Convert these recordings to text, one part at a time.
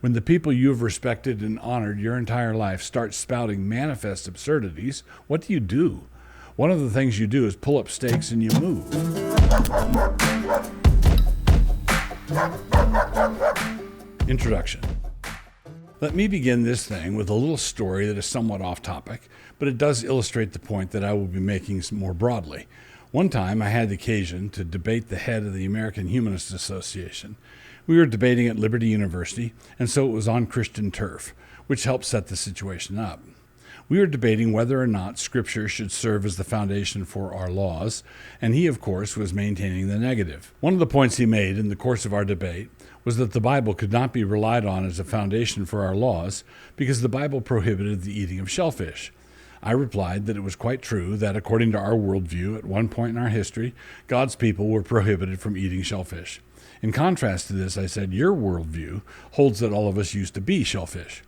When the people you have respected and honored your entire life start spouting manifest absurdities, what do? One of the things you do is pull up stakes and you move. Introduction. Let me begin this thing with a little story that is somewhat off topic, but it does illustrate the point that I will be making more broadly. One time I had the occasion to debate the head of the American Humanist Association. We were debating at Liberty University, and so it was on Christian turf, which helped set the situation up. We were debating whether or not Scripture should serve as the foundation for our laws, and he, of course, was maintaining the negative. One of the points he made in the course of our debate was that the Bible could not be relied on as a foundation for our laws because the Bible prohibited the eating of shellfish. I replied that it was quite true that, according to our worldview, at one point in our history, God's people were prohibited from eating shellfish. In contrast to this, I said, your worldview holds that all of us used to be shellfish.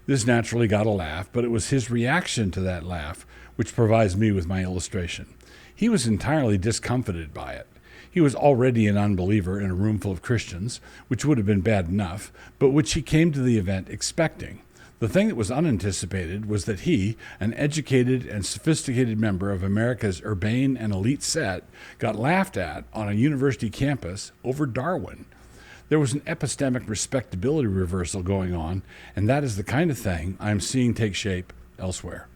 This naturally got a laugh, but it was his reaction to that laugh which provides me with my illustration. He was entirely discomfited by it. He was already an unbeliever in a room full of Christians, which would have been bad enough, but which he came to the event expecting. The thing that was unanticipated was that he, an educated and sophisticated member of America's urbane and elite set, got laughed at on a university campus over Darwin. There was an epistemic respectability reversal going on, and that is the kind of thing I am seeing take shape elsewhere.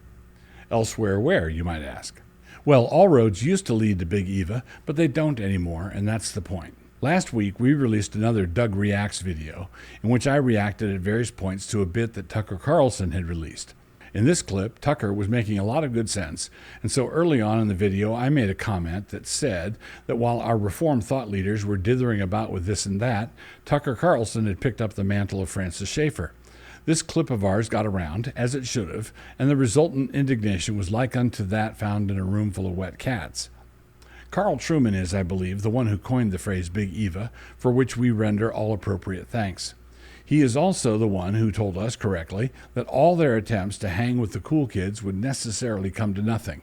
Elsewhere where, you might ask? Well, all roads used to lead to Big Eva, but they don't anymore, and that's the point. Last week, we released another Doug Reacts video, in which I reacted at various points to a bit that Tucker Carlson had released. In this clip, Tucker was making a lot of good sense, and so early on in the video, I made a comment that said that while our Reformed thought leaders were dithering about with this and that, Tucker Carlson had picked up the mantle of Francis Schaeffer. This clip of ours got around, as it should have, and the resultant indignation was like unto that found in a room full of wet cats. Carl Trueman is, I believe, the one who coined the phrase Big Eva, for which we render all appropriate thanks. He is also the one who told us correctly that all their attempts to hang with the cool kids would necessarily come to nothing.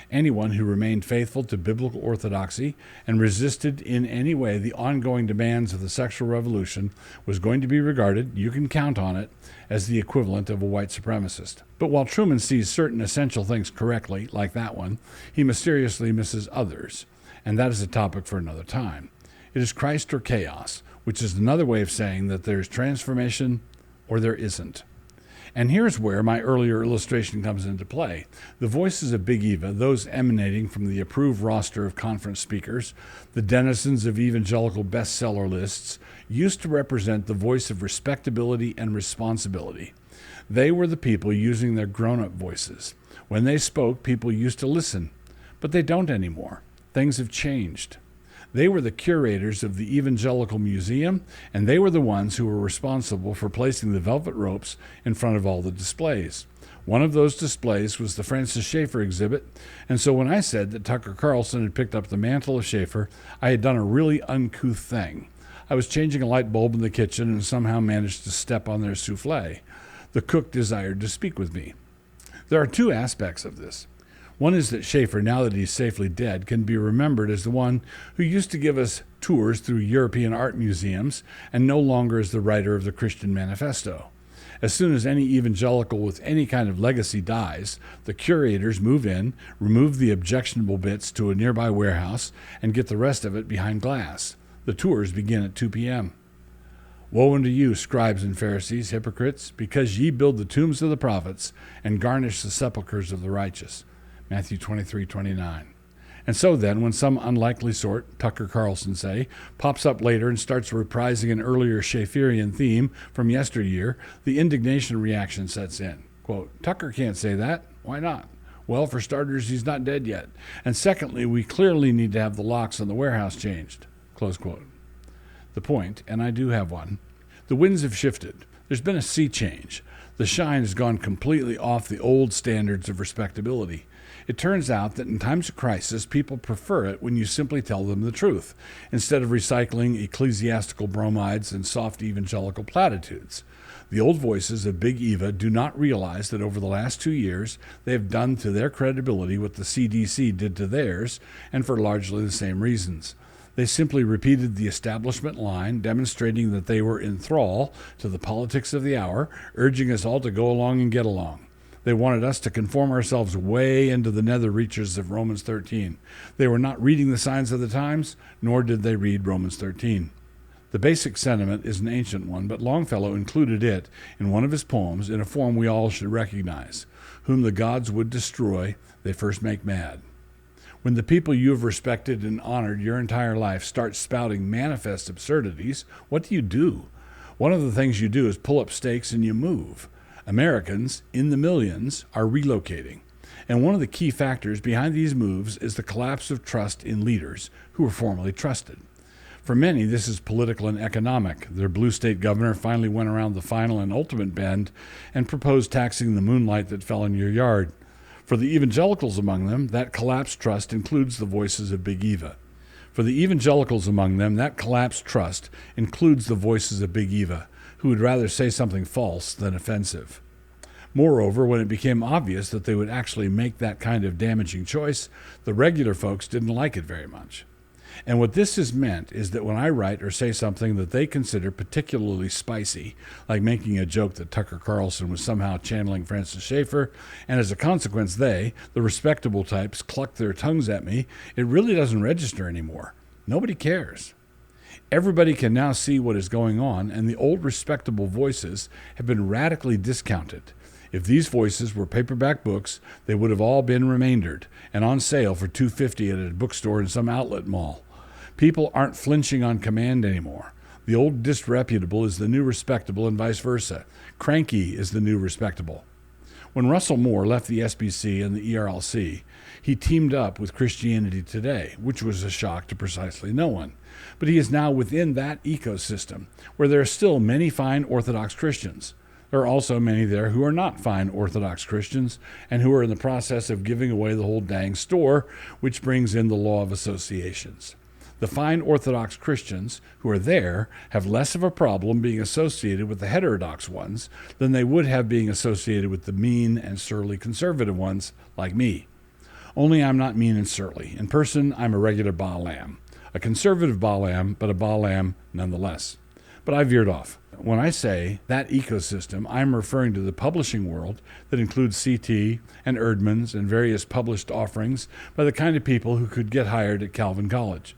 Anyone who remained faithful to biblical orthodoxy and resisted in any way the ongoing demands of the sexual revolution was going to be regarded, you can count on it, as the equivalent of a white supremacist. But while Trueman sees certain essential things correctly, like that one, he mysteriously misses others, and that is a topic for another time. It is Christ or chaos, which is another way of saying that there is transformation or there isn't. And here's where my earlier illustration comes into play. The voices of Big Eva, those emanating from the approved roster of conference speakers, the denizens of evangelical bestseller lists, used to represent the voice of respectability and responsibility. They were the people using their grown-up voices. When they spoke, people used to listen, but they don't anymore. Things have changed. They were the curators of the Evangelical Museum, and they were the ones who were responsible for placing the velvet ropes in front of all the displays. One of those displays was the Francis Schaeffer exhibit, and so when I said that Tucker Carlson had picked up the mantle of Schaeffer, I had done a really uncouth thing. I was changing a light bulb in the kitchen and somehow managed to step on their souffle. The cook desired to speak with me. There are two aspects of this. One is that Schaeffer, now that he's safely dead, can be remembered as the one who used to give us tours through European art museums and no longer as the writer of the Christian Manifesto. As soon as any evangelical with any kind of legacy dies, the curators move in, remove the objectionable bits to a nearby warehouse, and get the rest of it behind glass. The tours begin at 2 p.m. Woe unto you, scribes and Pharisees, hypocrites, because ye build the tombs of the prophets and garnish the sepulchres of the righteous. Matthew 23:29. And so then, when some unlikely sort, Tucker Carlson say, pops up later and starts reprising an earlier Schaefferian theme from yesteryear, the indignation reaction sets in. Quote, Tucker can't say that. Why not? Well, for starters, he's not dead yet. And secondly, we clearly need to have the locks on the warehouse changed. Close quote. The point, and I do have one, the winds have shifted. There's been a sea change. The shine has gone completely off the old standards of respectability. It turns out that in times of crisis, people prefer it when you simply tell them the truth, instead of recycling ecclesiastical bromides and soft evangelical platitudes. The old voices of Big Eva do not realize that over the last 2 years, they have done to their credibility what the CDC did to theirs, and for largely the same reasons. They simply repeated the establishment line, demonstrating that they were in thrall to the politics of the hour, urging us all to go along and get along. They wanted us to conform ourselves way into the nether reaches of Romans 13. They were not reading the signs of the times, nor did they read Romans 13. The basic sentiment is an ancient one, but Longfellow included it in one of his poems in a form we all should recognize. Whom the gods would destroy, they first make mad. When the people you have respected and honored your entire life start spouting manifest absurdities, what do? One of the things you do is pull up stakes and you move. Americans, in the millions, are relocating. And one of the key factors behind these moves is the collapse of trust in leaders who were formerly trusted. For many, this is political and economic. Their blue state governor finally went around the final and ultimate bend and proposed taxing the moonlight that fell in your yard. For the evangelicals among them, that collapsed trust includes the voices of Big Eva. For the evangelicals among them, that collapsed trust includes the voices of Big Eva, who would rather say something false than offensive. Moreover, when it became obvious that they would actually make that kind of damaging choice, the regular folks didn't like it very much. And what this has meant is that when I write or say something that they consider particularly spicy, like making a joke that Tucker Carlson was somehow channeling Francis Schaeffer, and as a consequence they, the respectable types, cluck their tongues at me, it really doesn't register anymore. Nobody cares. Everybody can now see what is going on, and the old respectable voices have been radically discounted. If these voices were paperback books, they would have all been remaindered and on sale for $2.50 at a bookstore in some outlet mall. People aren't flinching on command anymore. The old disreputable is the new respectable and vice versa. Cranky is the new respectable. When Russell Moore left the SBC and the ERLC, he teamed up with Christianity Today, which was a shock to precisely no one. But he is now within that ecosystem, where there are still many fine Orthodox Christians. There are also many there who are not fine Orthodox Christians and who are in the process of giving away the whole dang store, which brings in the law of associations. The fine Orthodox Christians who are there have less of a problem being associated with the heterodox ones than they would have being associated with the mean and surly conservative ones like me. Only I'm not mean and surly. In person, I'm a regular Balaam. A conservative Balaam, but a Balaam nonetheless. But I veered off. When I say that ecosystem, I'm referring to the publishing world that includes CT and Erdman's and various published offerings by the kind of people who could get hired at Calvin College.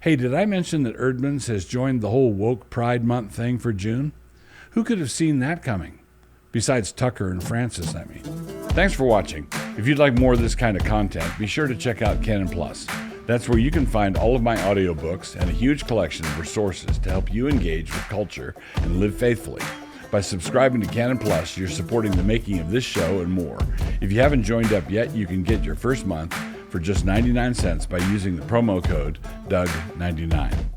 Hey, did I mention that Erdman's has joined the whole woke Pride Month thing for June? Who could have seen that coming? Besides Tucker and Francis, I mean. Thanks for watching. If you'd like more of this kind of content, be sure to check out Canon Plus. That's where you can find all of my audiobooks and a huge collection of resources to help you engage with culture and live faithfully. By subscribing to Canon Plus, you're supporting the making of this show and more. If you haven't joined up yet, you can get your first month for just 99 cents by using the promo code DOUG99.